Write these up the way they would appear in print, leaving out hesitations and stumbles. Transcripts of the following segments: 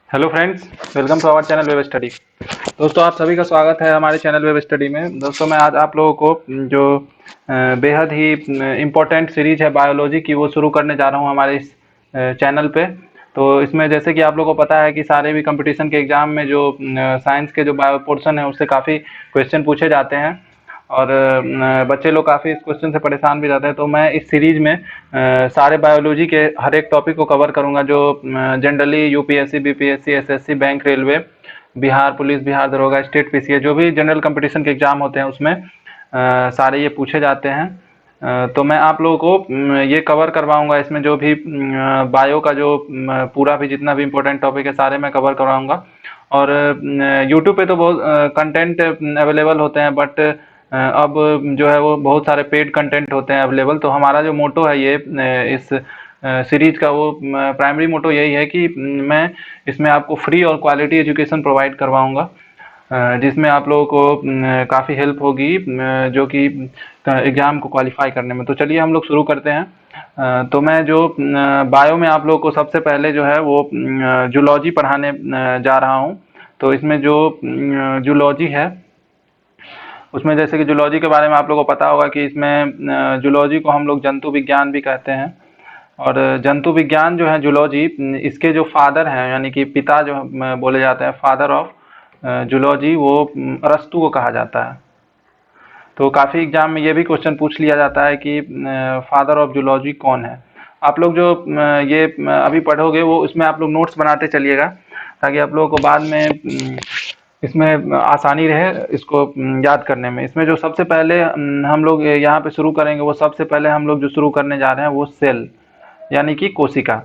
Hello friends, welcome to our channel web study. दोस्तों, आप सभी का स्वागत है हमारे चैनल वेब स्टडी में। दोस्तों, मैं आज आप लोगों को जो बेहद ही इम्पोर्टेंट सीरीज है बायोलॉजी की, वो शुरू करने जा रहा हूँ हमारे इस चैनल पे। तो इसमें जैसे कि आप लोगों को पता है कि सारे भी कंपटीशन के एग्ज़ाम में जो साइंस के जो बायो पोर्शन है उससे काफ़ी क्वेश्चन पूछे जाते हैं और बच्चे लोग काफ़ी इस क्वेश्चन से परेशान भी रहते हैं। तो मैं इस सीरीज में सारे बायोलॉजी के हर एक टॉपिक को कवर करूंगा जो generally UPSC, BPSC, SSC, bank, railway, Bihar police, Bihar दरोगा, स्टेट पीसीए, जो भी जनरल कंपटीशन के एग्जाम होते हैं उसमें सारे ये पूछे जाते हैं। तो मैं आप लोगों को ये कवर करवाऊंगा। इसमें जो भी बायो का जो पूरा भी जितना भी इम्पोर्टेंट टॉपिक है सारे मैं कवर करवाऊंगा। और यूट्यूब पे तो बहुत कंटेंट अवेलेबल होते हैं, बट अब जो है वो बहुत सारे पेड कंटेंट होते हैं अवेलेबल। तो हमारा जो मोटो है ये इस सीरीज का, वो प्राइमरी मोटो यही है कि मैं इसमें आपको फ्री और क्वालिटी एजुकेशन प्रोवाइड करवाऊंगा, जिसमें आप लोगों को काफ़ी हेल्प होगी जो कि एग्ज़ाम को क्वालिफाई करने में। तो चलिए हम लोग शुरू करते हैं। तो मैं जो बायो में आप लोगों को सबसे पहले जो है वो जूलॉजी पढ़ाने जा रहा हूँ। तो इसमें जो जूलॉजी है उसमें जैसे कि जूलॉजी के बारे में आप लोगों को पता होगा कि इसमें जूलॉजी को हम लोग जंतु विज्ञान भी कहते हैं। और जंतु विज्ञान जो है जूलॉजी, इसके जो फादर हैं यानी कि पिता जो बोले जाते हैं, फादर ऑफ जूलॉजी, वो अरस्तु को कहा जाता है। तो काफ़ी एग्जाम में ये भी क्वेश्चन पूछ लिया जाता है कि फादर ऑफ जूलॉजी कौन है। आप लोग जो ये अभी पढ़ोगे वो इसमें आप लोग नोट्स बनाते चलिएगा, ताकि आप लोगों को बाद में इसमें आसानी रहे इसको याद करने में। इसमें जो सबसे पहले हम लोग यहाँ पे शुरू करेंगे, वो सबसे पहले हम लोग जो शुरू करने जा रहे हैं वो सेल यानी कि कोशिका।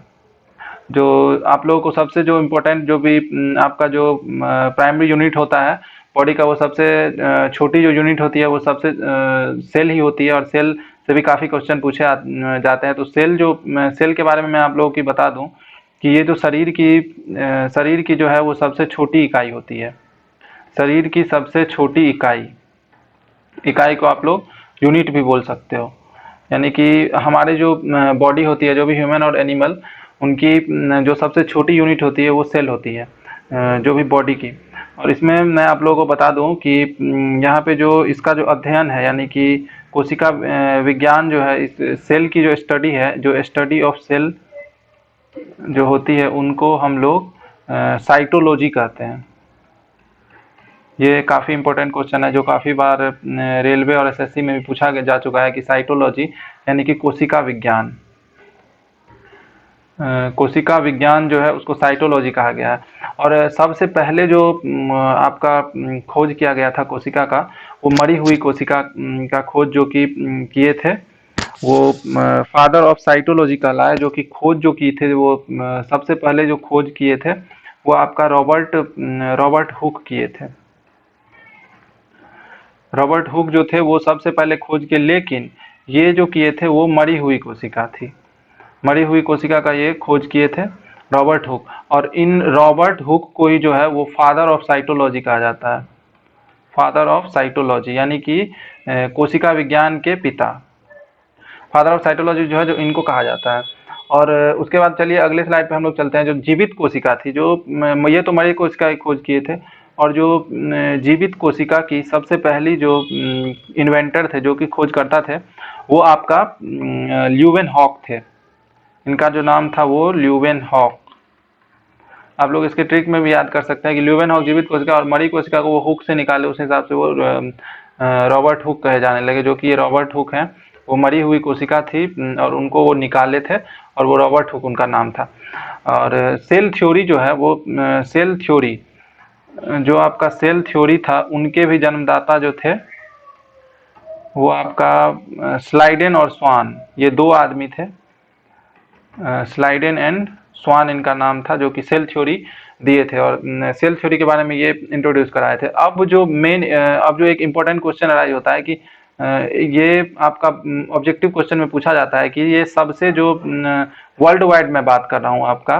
जो आप लोगों को सबसे जो इम्पोर्टेंट जो भी आपका जो प्राइमरी यूनिट होता है बॉडी का, वो सबसे छोटी जो यूनिट होती है वो सबसे सेल ही होती है। और सेल से भी काफ़ी क्वेश्चन पूछे जाते हैं। तो सेल के बारे में मैं आप लोगों की बता दूं कि ये जो शरीर की जो है वो सबसे छोटी इकाई होती है। शरीर की सबसे छोटी इकाई को आप लोग यूनिट भी बोल सकते हो। यानी कि हमारे जो बॉडी होती है, जो भी ह्यूमन और एनिमल, उनकी जो सबसे छोटी यूनिट होती है वो सेल होती है, जो भी बॉडी की। और इसमें मैं आप लोगों को बता दूं कि यहाँ पे जो इसका जो अध्ययन है यानी कि कोशिका विज्ञान जो है, इस सेल की जो स्टडी है, जो स्टडी ऑफ सेल जो होती है, उनको हम लोग साइटोलॉजी कहते हैं। ये काफ़ी इंपॉर्टेंट क्वेश्चन है जो काफ़ी बार रेलवे और एसएससी में भी पूछा जा चुका है कि साइटोलॉजी यानी कि कोशिका विज्ञान। कोशिका विज्ञान जो है उसको साइटोलॉजी कहा गया है। और सबसे पहले जो आपका खोज किया गया था कोशिका का, वो मरी हुई कोशिका का खोज जो कि किए थे, वो फादर ऑफ साइटोलॉजी कहलाए। जो कि खोज जो की थे वो सबसे पहले जो खोज किए थे वो आपका रॉबर्ट हुक किए थे। रॉबर्ट हुक जो थे वो सबसे पहले खोज किए, लेकिन ये जो किए थे वो मरी हुई कोशिका थी। मरी हुई कोशिका का ये खोज किए थे रॉबर्ट हुक। और इन रॉबर्ट हुक को ही जो है वो फादर ऑफ साइटोलॉजी कहा जाता है। फादर ऑफ साइटोलॉजी यानी कि कोशिका विज्ञान के पिता। फादर ऑफ साइटोलॉजी जो है जो इनको कहा जाता है। और उसके बाद चलिए अगले स्लाइड पे हम लोग चलते हैं। जो जीवित कोशिका थी, जो ये तो मरी कोशिका की खोज किए थे, और जो जीवित कोशिका की सबसे पहली जो इन्वेंटर थे, जो कि खोजकर्ता थे, वो आपका ल्यूवेन हॉक थे। इनका जो नाम था वो ल्यूवेन हॉक। आप लोग इसके ट्रिक में भी याद कर सकते हैं कि ल्यूवेन हॉक जीवित कोशिका, और मरी कोशिका को वो हुक से निकाले, उस हिसाब से वो रॉबर्ट हुक कहे जाने लगे। जो कि ये रॉबर्ट हुक हैं, वो मरी हुई कोशिका थी और उनको वो निकाले थे, और वो रॉबर्ट हुक उनका नाम था। और सेल थ्योरी जो है वो सेल थ्योरी, जो आपका सेल थ्योरी था, उनके भी जन्मदाता जो थे वो आपका स्लाइडेन और स्वान, ये दो आदमी थे। स्लाइडेन एंड स्वान इनका नाम था, जो कि सेल थ्योरी दिए थे और सेल थ्योरी के बारे में ये इंट्रोड्यूस कराए थे। अब जो एक इम्पोर्टेंट क्वेश्चन अराइज होता है कि ये आपका ऑब्जेक्टिव क्वेश्चन में पूछा जाता है कि ये सबसे जो वर्ल्ड वाइड में बात कर रहा हूँ, आपका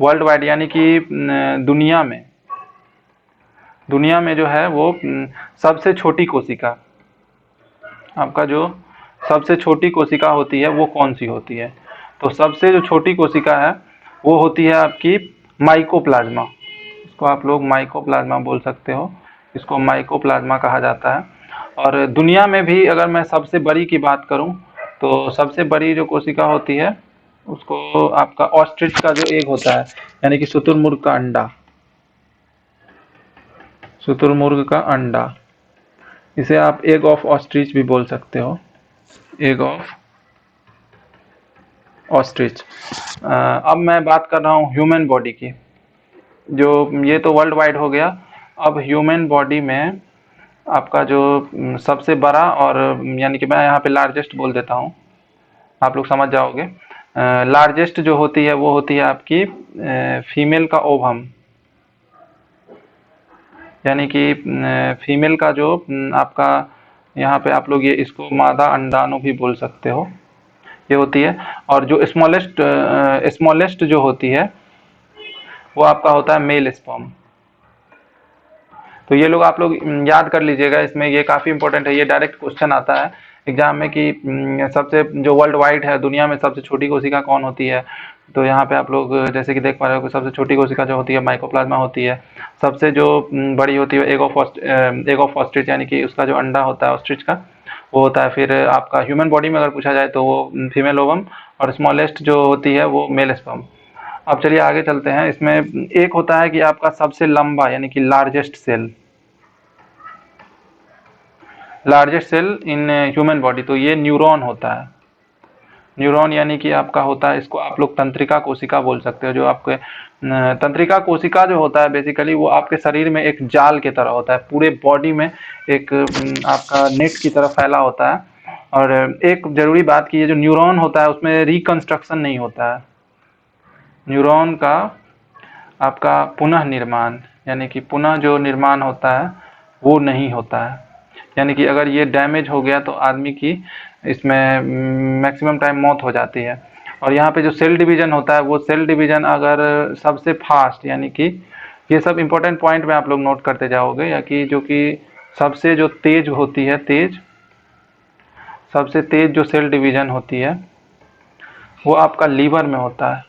वर्ल्ड वाइड यानी कि दुनिया में जो है वो सबसे छोटी कोशिका, आपका जो सबसे छोटी कोशिका होती है वो कौन सी होती है। तो सबसे जो छोटी कोशिका है वो होती है आपकी माइकोप्लाज्मा, इसको आप लोग माइकोप्लाज्मा बोल सकते हो, इसको माइकोप्लाज्मा कहा जाता है। और दुनिया में भी अगर मैं सबसे बड़ी की बात करूं तो सबसे बड़ी जो कोशिका होती है उसको आपका ऑस्ट्रिच का जो एग होता है, यानी कि शुतुरमुर्ग का अंडा, शुतुरमुर्ग का अंडा, इसे आप एग ऑफ ऑस्ट्रिच भी बोल सकते हो, एग ऑफ ऑस्ट्रिच। अब मैं बात कर रहा हूँ ह्यूमन बॉडी की, जो ये तो वर्ल्ड वाइड हो गया। अब ह्यूमन बॉडी में आपका जो सबसे बड़ा और यानी कि मैं यहाँ पे लार्जेस्ट बोल देता हूँ, आप लोग समझ जाओगे। लार्जेस्ट जो होती है वो होती है आपकी फीमेल का ओवम, यानी कि फीमेल का जो आपका यहाँ पे आप लोग ये इसको मादा अंडाणु भी बोल सकते हो, ये होती है। और जो स्मॉलेस्ट जो होती है वो आपका होता है मेल स्पर्म। तो ये लोग आप लोग याद कर लीजिएगा, इसमें ये काफ़ी इंपॉर्टेंट है, ये डायरेक्ट क्वेश्चन आता है एग्जाम में कि सबसे जो वर्ल्ड वाइड है दुनिया में सबसे छोटी कोशिका कौन होती है। तो यहाँ पे आप लोग जैसे कि देख पा रहे हो कि सबसे छोटी कोशिका जो होती है माइकोप्लाज्मा होती है, सबसे जो बड़ी होती है एग ऑफ ऑस्ट्रिच, यानी कि उसका जो अंडा होता है ऑस्ट्रिच का वो होता है। फिर आपका ह्यूमन बॉडी में अगर पूछा जाए तो वो फीमेल ओवम, और स्मॉलेस्ट जो होती है वो मेल स्पर्म। अब चलिए आगे चलते हैं। इसमें एक होता है कि आपका सबसे लंबा यानी कि largest cell, largest cell in human body, तो ये न्यूरॉन होता है। न्यूरॉन यानी कि आपका होता है, इसको आप लोग तंत्रिका कोशिका बोल सकते हो। जो आपके तंत्रिका कोशिका जो होता है बेसिकली वो आपके शरीर में एक जाल की तरह होता है, पूरे बॉडी में एक आपका नेट की तरह फैला होता है। और एक जरूरी बात कि ये जो न्यूरॉन होता है उसमें रिकंस्ट्रक्शन नहीं होता है, न्यूरॉन का आपका पुनः निर्माण यानी कि पुनः जो निर्माण होता है वो नहीं होता है। यानी कि अगर ये डैमेज हो गया तो आदमी की इसमें मैक्सिमम टाइम मौत हो जाती है। और यहाँ पे जो सेल डिवीजन होता है वो सेल डिवीजन अगर सबसे फास्ट, यानी कि ये सब इंपॉर्टेंट पॉइंट में आप लोग नोट करते जाओगे, या कि जो कि सबसे जो तेज होती है, सबसे तेज जो सेल डिवीजन होती है वो आपका लीवर में होता है।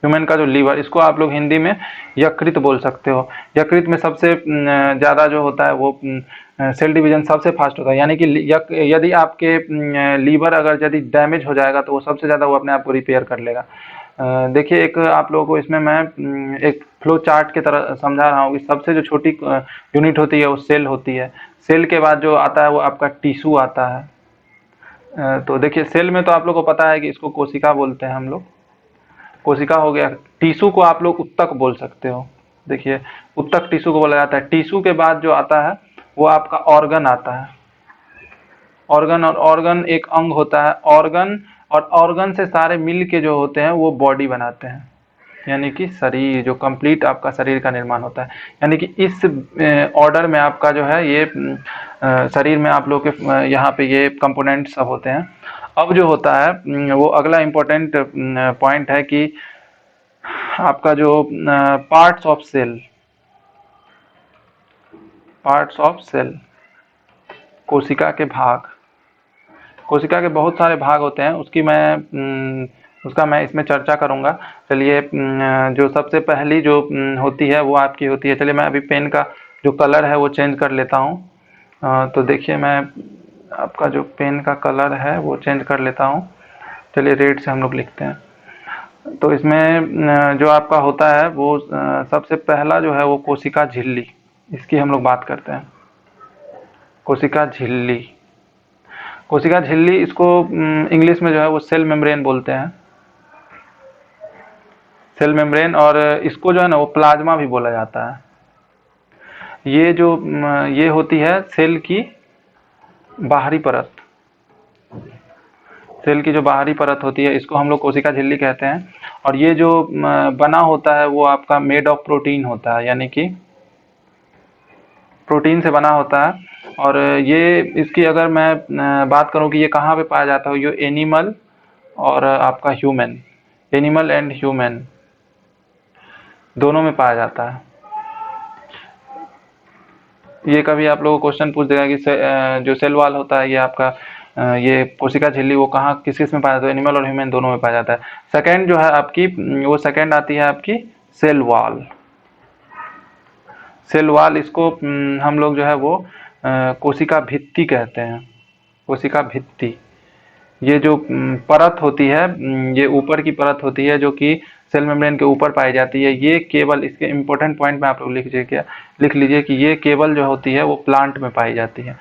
ह्यूमन का जो लीवर, इसको आप लोग हिंदी में यकृत बोल सकते हो। यकृत में सबसे ज़्यादा जो होता है वो सेल डिवीजन सबसे फास्ट होता है। यानी कि यदि आपके लीवर अगर यदि डैमेज हो जाएगा तो वो सबसे ज़्यादा वो अपने आप को रिपेयर कर लेगा। देखिए एक आप लोगों को इसमें मैं एक फ्लो चार्ट की तरह समझा रहा हूँ कि सबसे जो छोटी यूनिट होती है वो सेल होती है। सेल के बाद जो आता है वो आपका टिश्यू आता है। तो देखिए सेल में तो आप लोग को पता है कि इसको कोशिका बोलते हैं हम लोग, कोशिका हो गया। टिश्यू को आप लोग उत्तक बोल सकते हो। देखिए उत्तक टिश्यू को बोला जाता है। टिश्यू के बाद जो आता है वो आपका ऑर्गन आता है। ऑर्गन, और ऑर्गन एक अंग होता है। ऑर्गन और ऑर्गन से सारे मिल के जो होते हैं वो बॉडी बनाते हैं, यानी कि शरीर, जो कंप्लीट आपका शरीर का निर्माण होता है। यानी कि इस ऑर्डर में आपका जो है ये शरीर में आप लोग के यहाँ पे ये कंपोनेंट सब होते हैं। अब जो होता है वो अगला इम्पोर्टेंट पॉइंट है कि आपका जो parts of cell, parts of cell, कोशिका के भाग, कोशिका के बहुत सारे भाग होते हैं, उसका मैं इसमें चर्चा करूंगा। चलिए जो सबसे पहली जो होती है वो आपकी होती है, चलिए मैं अभी पेन का जो कलर है वो चेंज कर लेता हूँ। तो देखिए मैं आपका जो पेन का कलर है वो चेंज कर लेता हूँ। चलिए रेड से हम लोग लिखते हैं। तो इसमें जो आपका होता है वो सबसे पहला जो है वो कोशिका झिल्ली, इसकी हम लोग बात करते हैं। कोशिका झिल्ली, कोशिका झिल्ली, इसको इंग्लिश में जो है वो सेल मेम्ब्रेन बोलते हैं, सेल मेम्ब्रेन। और इसको जो है ना वो प्लाज्मा भी बोला जाता है। ये जो ये होती है सेल की बाहरी परत, सेल की जो बाहरी परत होती है इसको हम लोग कोशिका झिल्ली कहते हैं। और ये जो बना होता है वो आपका मेड ऑफ प्रोटीन होता है, यानी कि प्रोटीन से बना होता है। और ये इसकी अगर मैं बात करूं कि ये कहाँ पे पाया जाता है, ये एनिमल और आपका ह्यूमन, एनिमल एंड ह्यूमन दोनों में पाया जाता है। ये कभी आप लोगों को क्वेश्चन पूछ देगा कि जो सेल वॉल होता है ये आपका ये कोशिका झिल्ली वो कहाँ किस किस में पाया जाता है, एनिमल और ह्यूमन दोनों में पाया जाता है। सेकंड जो है आपकी वो सेकंड आती है आपकी सेल वॉल। सेल वॉल इसको हम लोग जो है वो कोशिका भित्ति कहते हैं। कोशिका भित्ति, ये जो परत होती है, ये ऊपर की परत होती है जो कि सेल मेम्ब्रेन के ऊपर पाई जाती है। ये केवल, इसके इम्पोर्टेंट पॉइंट में आप लोग लिख लीजिए कि ये केवल जो होती है वो प्लांट में पाई जाती है।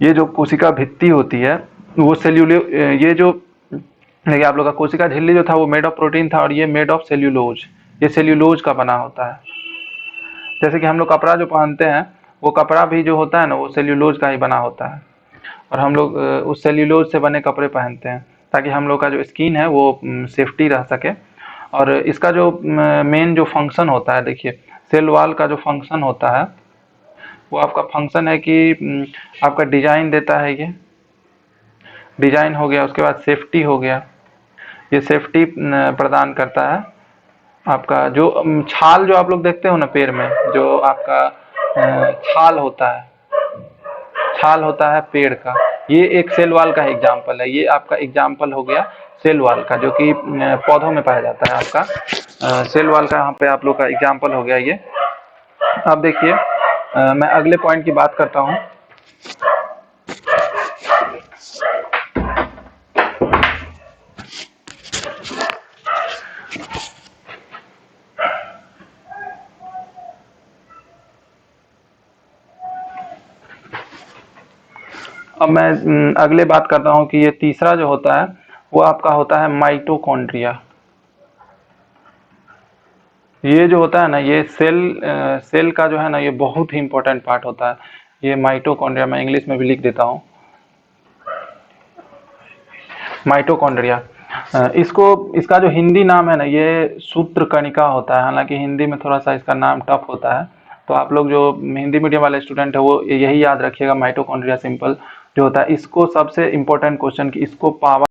ये जो कोशिका भित्ति होती है वो ये जो देखिए आप लोग का कोशिका झिल्ली जो था वो मेड ऑफ प्रोटीन था, और ये मेड ऑफ सेल्यूलोज। ये सेल्यूलोज का बना होता है। जैसे कि हम लोग कपड़ा जो पहनते हैं, वो कपड़ा भी जो होता है ना, वो सेल्यूलोज का ही बना होता है, और हम लोग उस सेल्यूलोज से बने कपड़े पहनते हैं ताकि हम लोग का जो स्किन है वो सेफ्टी रह सके। और इसका जो मेन जो फंक्शन होता है, देखिए सेल वॉल का जो फंक्शन होता है वो आपका फंक्शन है कि आपका डिजाइन देता है। ये डिजाइन हो गया, उसके बाद सेफ्टी हो गया। ये सेफ्टी प्रदान करता है। आपका जो छाल जो आप लोग देखते हो ना पैर में, जो आपका छाल होता है, छाल होता है पेड़ का, ये एक सेल वॉल का एग्जाम्पल है। ये आपका एग्जाम्पल हो गया सेल वॉल का, जो कि पौधों में पाया जाता है। आपका सेल वॉल का यहाँ पे आप लोग का एग्जाम्पल हो गया ये। अब देखिए मैं अगले पॉइंट की बात करता हूँ। अब मैं अगले बात करता हूँ कि ये तीसरा जो होता है वो आपका होता है माइटोकॉन्ड्रिया। ये जो होता है ना, ये सेल का जो है ना, ये बहुत ही इंपॉर्टेंट पार्ट होता है। ये माइटोकॉन्ड्रिया, मैं इंग्लिश में भी लिख देता हूँ, माइटोकॉन्ड्रिया। इसका जो हिंदी नाम है ना, ये सूत्रकणिका होता है। हालांकि हिंदी में थोड़ा सा इसका नाम टफ होता है, तो आप लोग जो हिंदी मीडियम वाले स्टूडेंट है वो यही याद रखिएगा, माइटोकॉन्ड्रिया सिंपल जो होता है। इसको सबसे इंपॉर्टेंट क्वेश्चन कि इसको पावर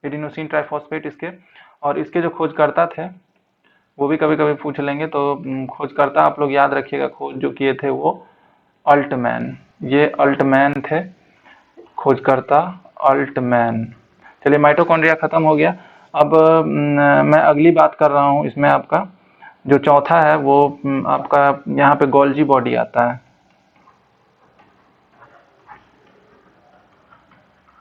एडिनोसिन ट्राइफॉस्फेट इसके, और इसके जो खोजकर्ता थे वो भी कभी कभी पूछ लेंगे, तो खोजकर्ता आप लोग याद रखिएगा। खोज जो किए थे वो अल्टमैन, ये अल्टमैन थे खोजकर्ता, अल्टमैन। चलिए माइटोकॉन्ड्रिया खत्म हो गया। अब मैं अगली बात कर रहा हूँ। इसमें आपका जो चौथा है वो आपका यहाँ पे गोल्जी बॉडी आता है।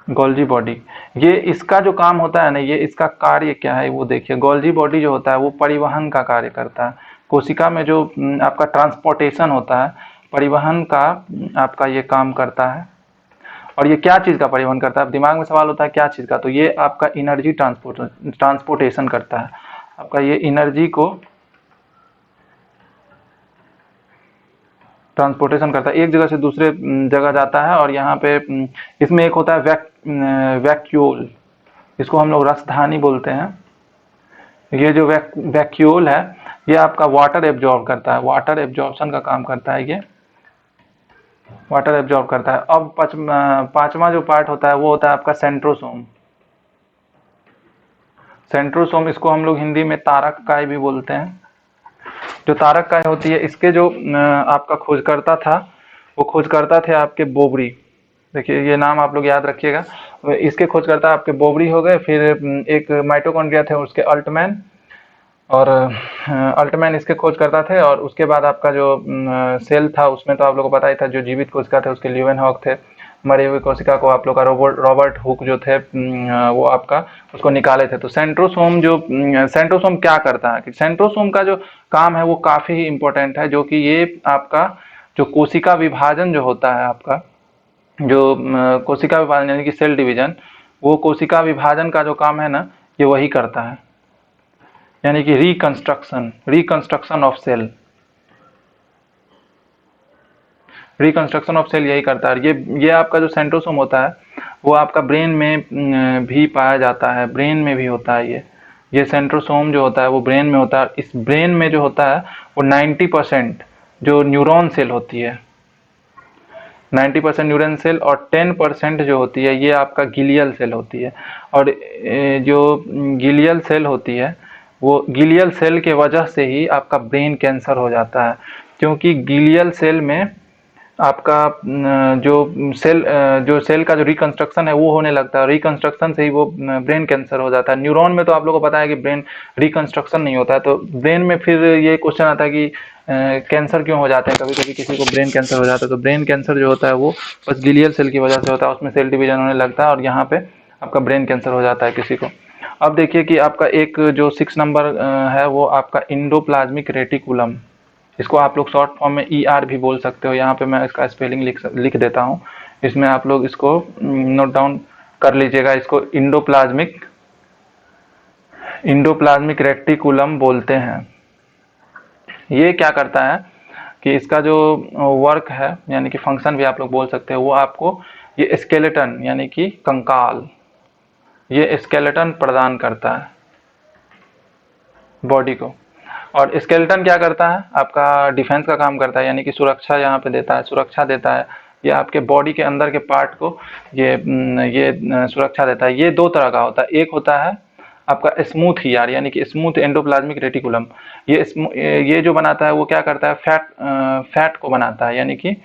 गोल्जी बॉडी, ये इसका जो काम होता है ना, ये इसका कार्य क्या है वो देखिए। गोल्जी बॉडी जो होता है वो परिवहन का कार्य करता है। कोशिका में जो आपका ट्रांसपोर्टेशन होता है, परिवहन का आपका ये काम करता है। और ये क्या चीज़ का परिवहन करता है? दिमाग में सवाल होता है क्या चीज़ का, तो ये आपका एनर्जी ट्रांसपोर्टेशन करता है। आपका ये एनर्जी को ट्रांसपोर्टेशन करता है, एक जगह से दूसरे जगह जाता है। और यहाँ पे इसमें एक होता है वैक्यूल, इसको हम लोग रसधानी बोलते हैं। ये जो वैक्यूल है ये आपका वाटर एब्जॉर्ब करता है, वाटर एब्जॉर्प्शन का काम करता है, ये वाटर एब्जॉर्ब करता है। अब पांचवा जो पार्ट होता है वो होता है आपका सेंट्रोसोम। सेंट्रोसोम, इसको हम लोग हिंदी में तारक काय भी बोलते हैं। जो तारक काय होती है, इसके जो आपका खोजकर्ता था वो खोजकर्ता थे आपके बोबरी। देखिए ये नाम आप लोग याद रखिएगा। इसके खोजकर्ता आपके बोबरी हो गए। फिर एक माइटोकॉन्ड्रिया थे उसके अल्टमैन, और अल्टमैन इसके खोज करता थे। और उसके बाद आपका जो सेल था उसमें तो आप लोगों को पता ही था, जो जीवित कोशिका थे उसके ल्यूवेनहॉक थे। मरी हुई कोशिका को आप लोग का रॉबर्ट हुक जो थे वो आपका उसको निकाले थे। तो सेंट्रोसोम जो सेंट्रोसोम क्या करता है कि सेंट्रोसोम का जो काम है वो काफ़ी ही इम्पोर्टेंट है, जो कि ये आपका जो कोशिका विभाजन जो होता है आपका, जो कोशिका विभाजन यानी कि सेल डिवीजन, वो कोशिका विभाजन का जो काम है ना ये वही करता है, यानी कि reconstruction of cell, reconstruction of cell यही करता है। ये आपका जो सेंट्रोसोम होता है वो आपका ब्रेन में भी पाया जाता है, ब्रेन में भी होता है। ये सेंट्रोसोम जो होता है वो ब्रेन में होता है। इस ब्रेन में जो होता है वो 90% जो न्यूरॉन सेल होती है, 90% न्यूरॉन सेल, और 10% जो होती है ये आपका गिलियल सेल होती है। और जो गिलियल सेल होती है वो गिलियल सेल के वजह से ही आपका ब्रेन कैंसर हो जाता है, क्योंकि गिलियल सेल में आपका जो सेल का जो रिकंस्ट्रक्शन है वो होने लगता है, रिकंस्ट्रक्शन से ही वो ब्रेन कैंसर हो जाता है। न्यूरॉन में तो आप लोगों को पता है कि ब्रेन रिकंस्ट्रक्शन नहीं होता है, तो ब्रेन में फिर ये क्वेश्चन आता है कि कैंसर क्यों हो जाते हैं, कभी कभी किसी को ब्रेन कैंसर हो जाता है। तो ब्रेन कैंसर जो होता है वो बस गिलियल सेल की वजह से होता है, उसमें सेल डिवीजन होने लगता है और यहाँ पे आपका ब्रेन कैंसर हो जाता है किसी को। अब देखिए कि आपका एक जो 6 नंबर है वो आपका इंडोप्लाज्मिक रेटिकुलम, इसको आप लोग शॉर्ट फॉर्म में ER भी बोल सकते हो। यहाँ पे मैं इसका स्पेलिंग लिख देता हूँ, इसमें आप लोग इसको नोट डाउन कर लीजिएगा। इसको इंडोप्लाज्मिक रेटिकुलम बोलते हैं। ये क्या करता है कि इसका जो वर्क है यानी कि फंक्शन भी आप लोग बोल सकते हो, वो आपको ये स्केलेटन यानी कि कंकाल, ये स्केलेटन प्रदान करता है बॉडी को। और स्केलेटन क्या करता है, आपका डिफेंस का काम करता है, यानी कि सुरक्षा यहाँ पे देता है, सुरक्षा देता है। ये आपके बॉडी के अंदर के पार्ट को ये सुरक्षा देता है। ये दो तरह का होता है, एक होता है आपका स्मूथ ईआर यानी कि स्मूथ एंडोप्लाज्मिक रेटिकुलम। ये जो बनाता है वो क्या करता है, फैट को बनाता है, यानी कि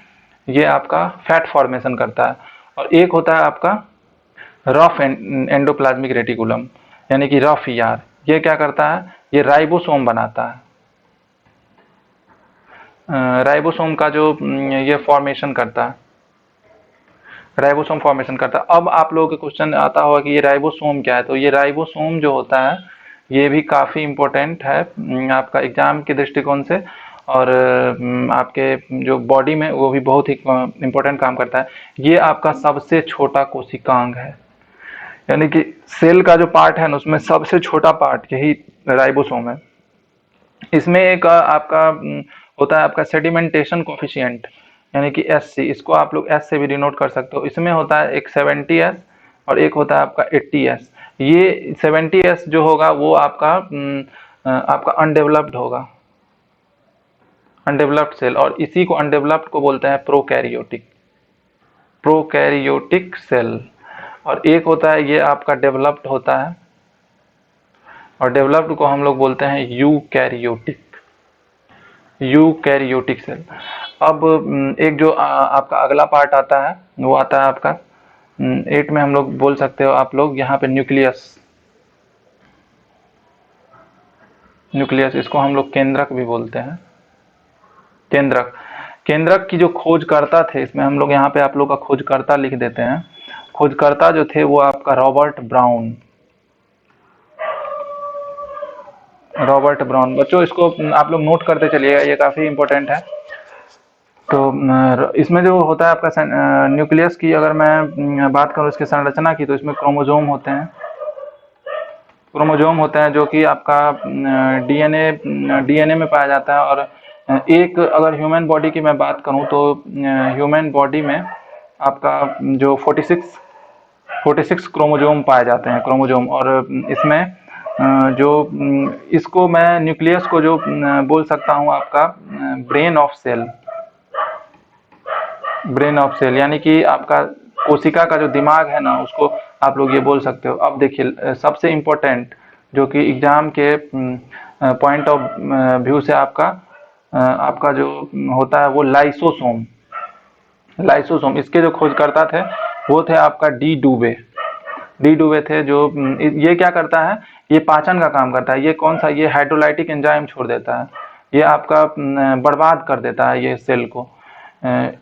ये आपका फैट फॉर्मेशन करता है। और एक होता है आपका रफ एंडोप्लाज्मिक रेटिकुलम यानी कि रफ ईआर। ये क्या करता है, ये राइबोसोम बनाता है, राइबोसोम का जो ये फॉर्मेशन करता है, राइबोसोम फॉर्मेशन करता है। अब आप लोगों के क्वेश्चन आता होगा कि ये राइबोसोम क्या है, तो ये राइबोसोम जो होता है ये भी काफ़ी इम्पोर्टेंट है आपका एग्जाम के दृष्टिकोण से, और आपके जो बॉडी में वो भी बहुत ही इम्पोर्टेंट काम करता है। ये आपका सबसे छोटा कोशिकांग है, यानी कि सेल का जो पार्ट है ना उसमें सबसे छोटा पार्ट यही राइबोसोम है। इसमें एक आपका होता है आपका सेडिमेंटेशन कोफिशिएंट यानी कि SC, इसको आप लोग S से भी डिनोट कर सकते हो। इसमें होता है एक 70S और एक होता है आपका 80S। ये 70S जो होगा वो आपका अनडेवलप्ड होगा, अनडेवलप्ड सेल, और इसी को अनडेवलप्ड को बोलते हैं प्रोकैरियोटिक सेल। और एक होता है ये आपका डेवलप्ड होता है, और डेवलप्ड को हम लोग बोलते हैं यूकैरियोटिक सेल। अब एक जो आपका अगला पार्ट आता है वो आता है आपका 8 में हम लोग बोल सकते हो आप लोग यहाँ पे न्यूक्लियस, इसको हम लोग केंद्रक भी बोलते हैं। केंद्रक की जो खोजकर्ता थे, इसमें हम लोग यहाँ पे आप लोग का खोजकर्ता लिख देते हैं। खोजकर्ता जो थे वो आपका रॉबर्ट ब्राउन। बच्चों इसको आप लोग नोट करते चलिएगा, ये काफ़ी इंपॉर्टेंट है। तो इसमें जो होता है आपका न्यूक्लियस की अगर मैं बात करूँ इसकी संरचना की, तो इसमें क्रोमोजोम होते हैं जो कि आपका डीएनए में पाया जाता है। और एक अगर ह्यूमन बॉडी की मैं बात करूं तो ह्यूमन बॉडी में आपका जो 46 क्रोमोजोम पाए जाते हैं, और इसमें जो इसको मैं न्यूक्लियस को जो बोल सकता हूं आपका ब्रेन ऑफ सेल यानी कि आपका कोशिका का जो दिमाग है ना उसको आप लोग ये बोल सकते हो। अब देखिए सबसे इम्पोर्टेंट जो कि एग्जाम के पॉइंट ऑफ व्यू से आपका जो होता है वो लाइसोसोम। इसके जो खोजकर्ता थे वो थे आपका डी डुबे थे। जो ये क्या करता है ये पाचन का काम करता है। ये कौन सा, ये हाइड्रोलाइटिक एंजाइम छोड़ देता है, ये आपका बर्बाद कर देता है ये सेल को।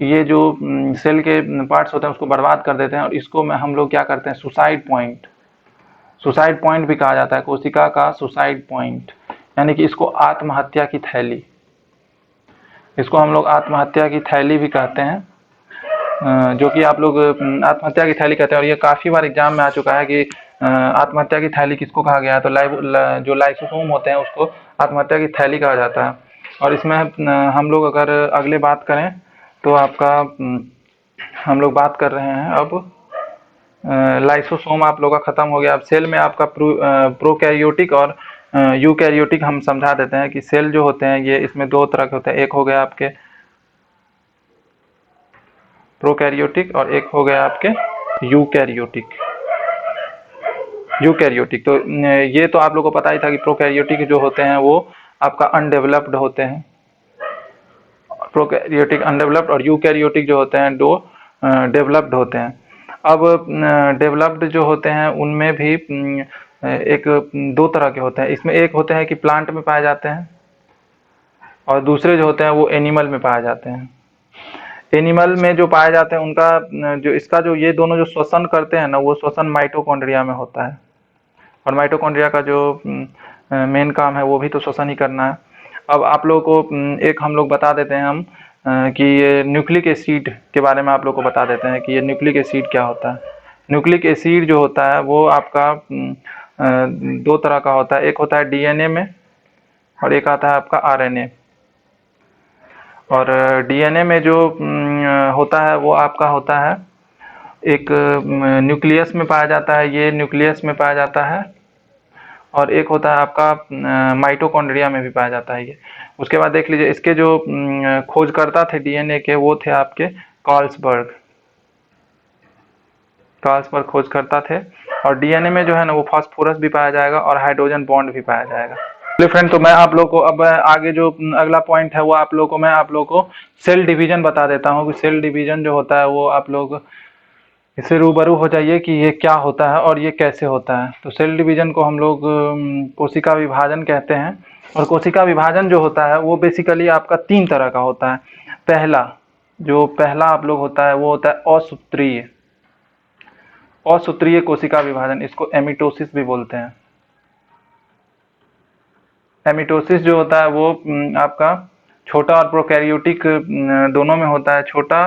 ये जो सेल के पार्ट्स होते हैं उसको बर्बाद कर देते हैं, और इसको में हम लोग क्या करते हैं, सुसाइड पॉइंट भी कहा जाता है, कोशिका का सुसाइड पॉइंट, यानी कि इसको आत्महत्या की थैली, इसको हम लोग आत्महत्या की थैली भी कहते हैं, जो कि आप लोग आत्महत्या की थैली कहते हैं। और ये काफ़ी बार एग्जाम में आ चुका है कि आत्महत्या की थैली किसको कहा गया है, तो जो लाइसोसोम होते हैं उसको आत्महत्या की थैली कहा जाता है। और इसमें हम लोग अगर अगले बात करें तो आपका हम लोग बात कर रहे हैं अब लाइसोसोम आप लोग का खत्म हो गया। अब सेल में आपका प्रोकैरियोटिक और यूकैरियोटिक हम समझा देते हैं कि सेल जो होते हैं ये इसमें दो तरह के होते हैं, एक हो गया आपके प्रोकैरियोटिक और एक हो गया आपके यूकैरियोटिक। तो ये तो आप लोगों को पता ही था कि प्रोकैरियोटिक जो होते हैं वो आपका अनडेवलप्ड होते हैं, प्रोकैरियोटिक अनडेवलप्ड, और यूकैरियोटिक जो होते हैं दो डेवलप्ड होते हैं। अब डेवलप्ड जो होते हैं उनमें भी एक दो तरह के होते हैं। इसमें एक होते हैं कि प्लांट में पाए जाते हैं, और दूसरे जो होते हैं वो एनिमल में पाए जाते हैं। एनिमल में जो पाए जाते हैं उनका जो इसका जो ये दोनों जो श्वसन करते हैं ना, वो श्वसन माइटोकॉन्ड्रिया में होता है, और माइटोकॉन्ड्रिया का जो मेन काम है वो भी तो श्वसन ही करना है। अब आप लोगों को एक हम लोग बता देते हैं हम कि ये न्यूक्लिक एसिड के बारे में आप लोग को बता देते हैं कि ये न्यूक्लिक एसिड क्या होता है। न्यूक्लिक एसिड जो होता है वो आपका दो तरह का होता है, एक होता है डीएनए में और एक आता है आपका आरएनए। और डीएनए में जो होता है वो आपका होता है एक न्यूक्लियस में पाया जाता है, ये न्यूक्लियस में पाया जाता है, और एक होता है आपका माइटोकॉन्ड्रिया में भी पाया जाता है ये। उसके बाद देख लीजिए इसके जो खोजकर्ता थे डीएनए के वो थे आपके कार्लसबर्ग खोजकर्ता थे। और डीएनए में जो है ना वो फास्फोरस भी पाया जाएगा और हाइड्रोजन बॉन्ड भी पाया जाएगा। चलिए फ्रेंड, तो मैं आप लोग को अब आगे जो अगला पॉइंट है वो आप लोग को मैं आप लोग को सेल डिवीजन बता देता हूँ कि सेल डिवीजन जो होता है वो आप लोग इससे रूबरू हो जाइए कि ये क्या होता है और ये कैसे होता है। तो सेल डिवीजन को हम लोग कोशिका विभाजन कहते हैं। और कोशिका विभाजन जो होता है वो बेसिकली आपका तीन तरह का होता है। पहला आप लोग होता है वो होता है असूत्रीय कोशिका विभाजन, इसको एमिटोसिस भी बोलते हैं। एमिटोसिस जो होता है वो आपका छोटा और प्रोकैरियोटिक दोनों में होता है। छोटा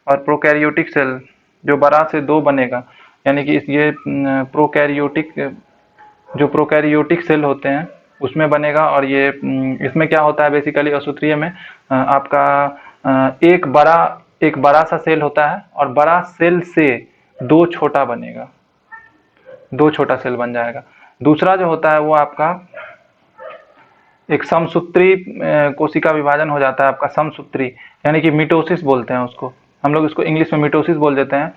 और प्रोकैरियोटिक सेल जो बड़ा से दो बनेगा, यानी कि ये प्रोकैरियोटिक सेल होते हैं उसमें बनेगा। और ये इसमें क्या होता है बेसिकली असूत्रीय में आपका एक बड़ा सा सेल होता है और बड़ा सेल से दो छोटा बनेगा, दो छोटा सेल बन जाएगा। दूसरा जो होता है वो आपका एक समसूत्री कोशिका विभाजन हो जाता है आपका, समसूत्री यानी कि मिटोसिस बोलते हैं उसको, हम लोग इसको इंग्लिश में मिटोसिस बोल देते हैं।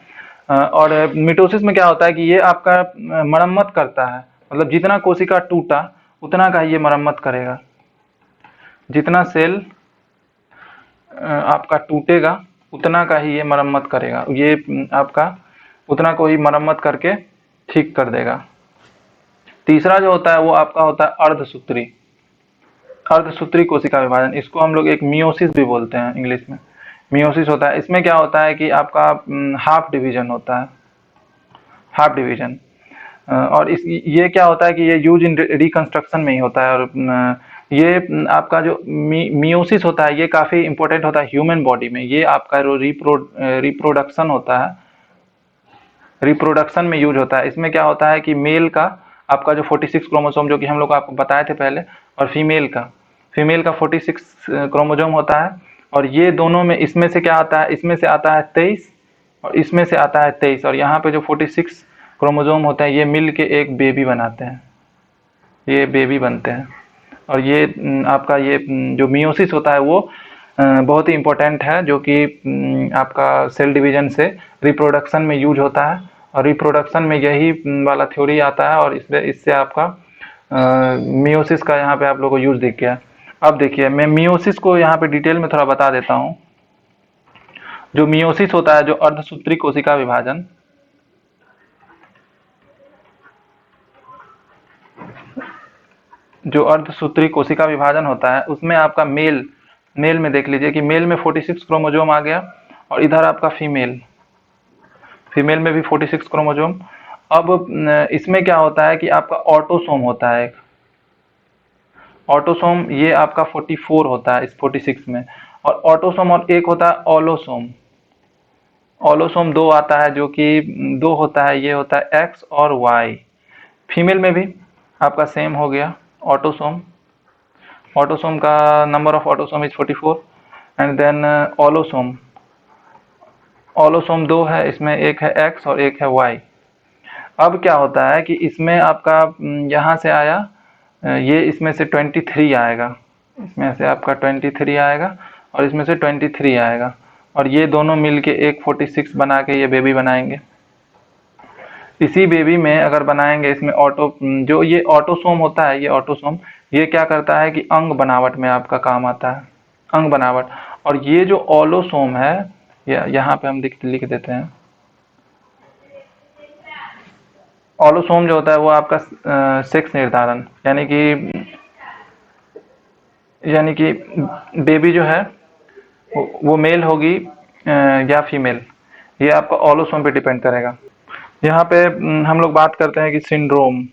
और मिटोसिस में क्या होता है कि ये आपका मरम्मत करता है, मतलब जितना कोशिका टूटा उतना का ये मरम्मत करेगा, जितना सेल आपका टूटेगा उतना का ही ये मरम्मत करेगा, ये आपका उतना को ही मरम्मत करके ठीक कर देगा। तीसरा जो होता है वो आपका होता है अर्धसूत्री कोशिका विभाजन, इसको हम लोग एक मियोसिस भी बोलते हैं इंग्लिश में, मियोसिस होता है। इसमें क्या होता है कि आपका हाफ डिवीजन होता है, हाफ डिवीजन। और ये क्या होता है कि ये यूज इन रिकंस्ट्रक्शन में ही होता है। और ये आपका जो मियोसिस होता है ये काफ़ी इंपॉर्टेंट होता है ह्यूमन बॉडी में। ये आपका रिप्रोडक्शन होता है, रिप्रोडक्शन में यूज होता है। इसमें क्या होता है कि मेल का आपका जो 46 क्रोमोसोम जो कि हम लोग आपको बताए थे पहले, और फीमेल का 46 क्रोमोसोम होता है। और ये दोनों में इसमें से क्या आता है, इसमें से आता है 23 और इसमें से आता है 23, और यहाँ पे जो 46 क्रोमोसोम होते हैं ये मिल के एक बेबी बनाते हैं, ये बेबी बनते हैं। और ये आपका ये जो मियोसिस होता है वो बहुत ही इम्पोर्टेंट है, जो कि आपका सेल डिवीजन से रिप्रोडक्शन में यूज होता है। और रिप्रोडक्शन में यही वाला थ्योरी आता है, और इससे आपका मियोसिस का यहाँ पे आप लोगों को यूज दिख गया। अब देखिए मैं मियोसिस को यहाँ पे डिटेल में थोड़ा बता देता हूँ। जो मियोसिस होता है, जो अर्धसूत्री कोशिका विभाजन, जो अर्धसूत्री कोशिका विभाजन होता है उसमें आपका मेल में देख लीजिए कि मेल में 46 क्रोमोजोम आ गया और इधर आपका फीमेल में भी 46 क्रोमोजोम। अब इसमें क्या होता है कि आपका ऑटोसोम होता है एक, ऑटोसोम ये आपका 44 होता है इस 46 में, और ऑटोसोम और एक होता है ऑलोसोम। ऑलोसोम 2 आता है, जो कि 2 होता है, ये होता है एक्स और वाई। फीमेल में भी आपका सेम हो गया ऑटोसोम। ऑटोसोम का number of autosome is 44 and then allosome. Allosome 2 है, इसमें एक है एक्स और एक है वाई। अब क्या होता है कि इसमें आपका यहाँ से आया ये इसमें से 23 आएगा, इसमें से आपका 23 आएगा और इसमें से 23 आएगा, और ये दोनों मिलके एक 46 बना के ये बेबी बनाएंगे। इसी बेबी में अगर बनाएंगे इसमें जो ये ऑटोसोम होता है, ये ऑटोसोम ये क्या करता है कि अंग बनावट में आपका काम आता है, अंग बनावट। और ये जो ऑलोसोम है, यहाँ पे हम लिख देते हैं। ऑलोसोम जो होता है वो आपका सेक्स निर्धारण, यानी कि बेबी जो है वो मेल होगी या फीमेल, ये आपका ऑलोसोम पे डिपेंड करेगा। यहाँ पे हम लोग बात करते हैं कि सिंड्रोम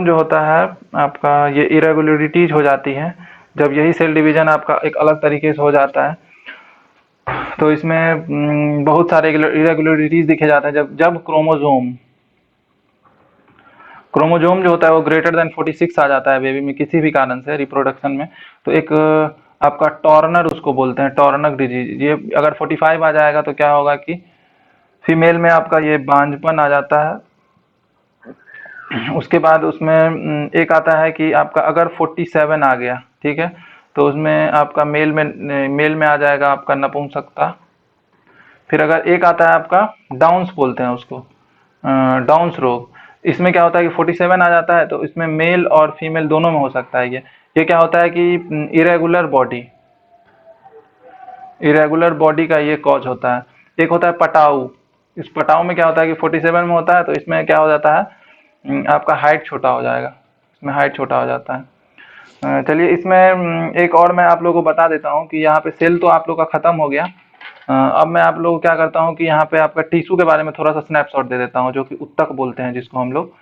जो होता है आपका, ये इरेगुलरिटीज हो जाती है जब यही सेल डिवीजन आपका एक अलग तरीके से हो जाता है। तो इसमें बहुत सारे इरेगुलरिटीज दिखे जाते हैं जब क्रोमोजोम जो होता है वो ग्रेटर देन 46 आ जाता है बेबी में किसी भी कारण से रिप्रोडक्शन में, तो एक आपका टॉर्नर उसको बोलते हैं, टॉर्नर डिजीज। ये अगर 45 आ जाएगा तो क्या होगा कि फीमेल में आपका ये बांझपन आ जाता है। उसके बाद उसमें एक आता है कि आपका अगर 47 आ गया, ठीक है, तो उसमें आपका मेल में आ जाएगा आपका नपुंसकता। फिर अगर एक आता है आपका डाउन्स बोलते हैं उसको, डाउन्स रोग। इसमें क्या होता है कि 47 आ जाता है तो इसमें मेल और फीमेल दोनों में हो सकता है। ये क्या होता है कि इरेगुलर बॉडी का ये कॉज होता है। एक होता है पटाऊ। इस पटाऊ में क्या होता है कि 47 में होता है तो इसमें क्या हो जाता है आपका हाइट छोटा हो जाएगा, इसमें हाइट छोटा हो जाता है। चलिए इसमें एक और मैं आप लोगों को बता देता हूँ कि यहाँ पे सेल तो आप लोग का खत्म हो गया। अब मैं आप लोगों को क्या करता हूँ कि यहाँ पे आपका टिश्यू के बारे में थोड़ा सा स्नैपशॉट दे देता हूँ, जो कि उत्तक बोलते हैं जिसको हम लोग।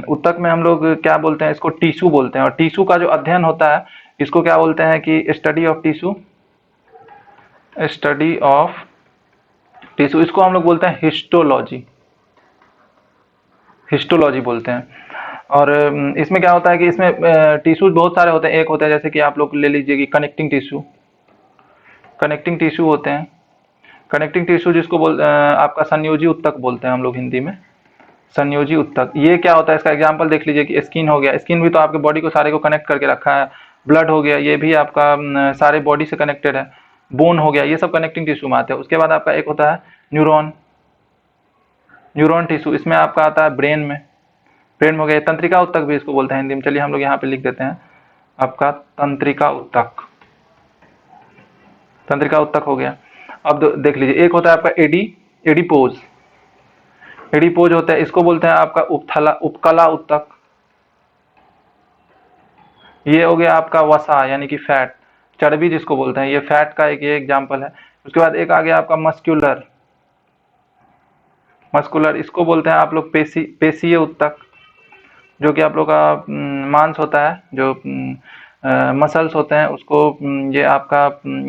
उत्तक में हम लोग क्या बोलते हैं, इसको टिश्यू बोलते हैं। और टिश्यू का जो अध्ययन होता है इसको क्या बोलते हैं कि स्टडी ऑफ टिश्यू, इसको हम लोग बोलते हैं हिस्टोलॉजी बोलते हैं। और इसमें क्या होता है कि इसमें टिश्यूज बहुत सारे होते हैं। एक होता है जैसे कि आप लोग ले लीजिए कि कनेक्टिंग टिश्यू होते हैं। कनेक्टिंग टिश्यू जिसको आपका संयोजी उत्तक बोलते हैं हम लोग हिंदी में, संयोजी उत्तक। ये क्या होता है, इसका एग्जांपल देख लीजिए कि स्किन हो गया, स्किन भी तो आपके बॉडी को सारे को कनेक्ट करके रखा है। ब्लड हो गया, ये भी आपका सारे बॉडी से कनेक्टेड है। बोन हो गया, ये सब कनेक्टिंग टिश्यू में आते हैं। उसके बाद आपका एक होता है न्यूरॉन टिश्यू, इसमें आपका आता है ब्रेन में हो गया। तंत्रिका उत्तक भी इसको बोलते हैं हिंदी में। चलिए हम लोग यहाँ पे लिख देते हैं आपका तंत्रिका उत्तक हो गया। अब देख लीजिए एक होता है आपका एडिपोज होता है, इसको बोलते हैं आपका उपकला उत्तक। ये हो गया आपका वसा यानी कि फैट, चर्बी जिसको बोलते हैं, ये फैट का एक ये एग्जांपल है। उसके बाद एक आ गया आपका मस्कुलर, इसको बोलते हैं आप लोग पेशीय उत्तक, जो कि आप लोग का मांस होता है, जो मसल्स होते हैं उसको ये आपका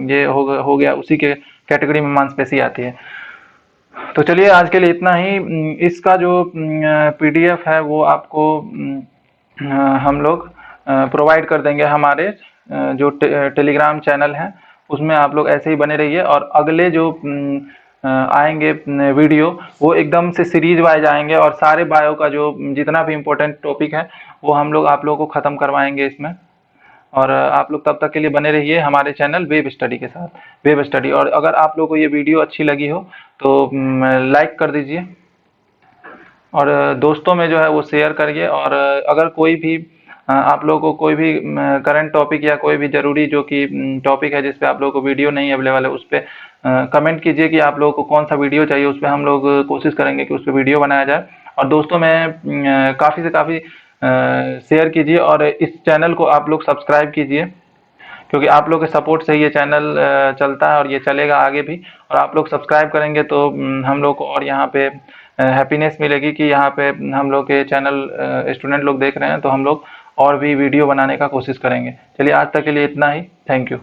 ये हो गया, उसी के कैटेगरी में मांसपेशी आती है। तो चलिए आज के लिए इतना ही। इसका जो पीडीएफ है वो आपको हम लोग प्रोवाइड कर देंगे हमारे जो टेलीग्राम चैनल है, उसमें आप लोग ऐसे ही बने रहिए। और अगले जो आएंगे वीडियो वो एकदम से सीरीज वाइज आएंगे, और सारे बायो का जो जितना भी इम्पोर्टेंट टॉपिक है वो हम लोग आप लोगों को ख़त्म करवाएंगे इसमें। और आप लोग तब तक के लिए बने रहिए हमारे चैनल वेब स्टडी के साथ, वेब स्टडी। और अगर आप लोगों को ये वीडियो अच्छी लगी हो तो लाइक कर दीजिए, और दोस्तों में जो है वो शेयर करिए। और अगर कोई भी आप लोगों को कोई भी करंट टॉपिक या कोई भी ज़रूरी जो कि टॉपिक है जिस पे आप लोगों को वीडियो नहीं अवेलेबल है, उस पर कमेंट कीजिए कि आप लोगों को कौन सा वीडियो चाहिए। उस पर हम लोग कोशिश करेंगे कि उस पर वीडियो बनाया जाए। और दोस्तों में काफ़ी से काफ़ी शेयर कीजिए और इस चैनल को आप लोग सब्सक्राइब कीजिए, क्योंकि आप लोग के सपोर्ट से ये चैनल चलता है और ये चलेगा आगे भी। और आप लोग सब्सक्राइब करेंगे तो हम लोग को और यहाँ पे हैप्पीनेस मिलेगी कि यहाँ पे हम लोग के चैनल स्टूडेंट लोग देख रहे हैं, तो हम लोग और भी वीडियो बनाने का कोशिश करेंगे। चलिए आज तक के लिए इतना ही। Thank you.